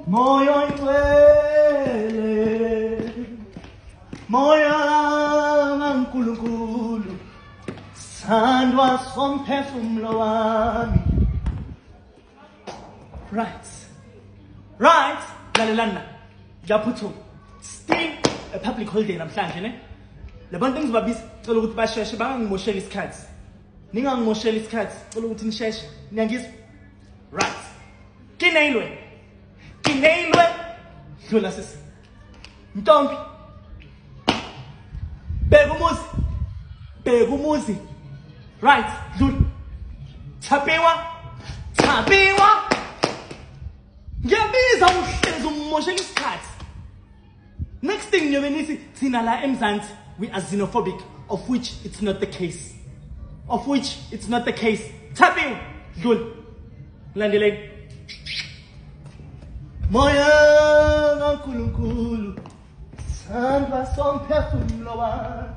Moyo ingcwele, moya kaNkulunkulu, sandwa somphefumulo wami. Right, lalelana, ngiyaphuthuma. Still a public holiday namhlanje ne. Labantu engizobabisa cela ukuthi basheshe bangangimoshela isikhathi. Ningangimoshela isikhathi, cela ukuthi nisheshe. Niyangizwa? Right. Kineyilwe. Dlula sisi. Ntombi. Bheka umuzi. Right, dlula. Thapiwa. Ngiyabiza uhlezi umoshela isikhathi. Next thing ngiyobe nithi thina la eMzansi we are xenophobic, of which it's not the case. Thapiwa. Dlula. Landeleni. Moya kaNkulunkulu, sandwa somphefumulo wami.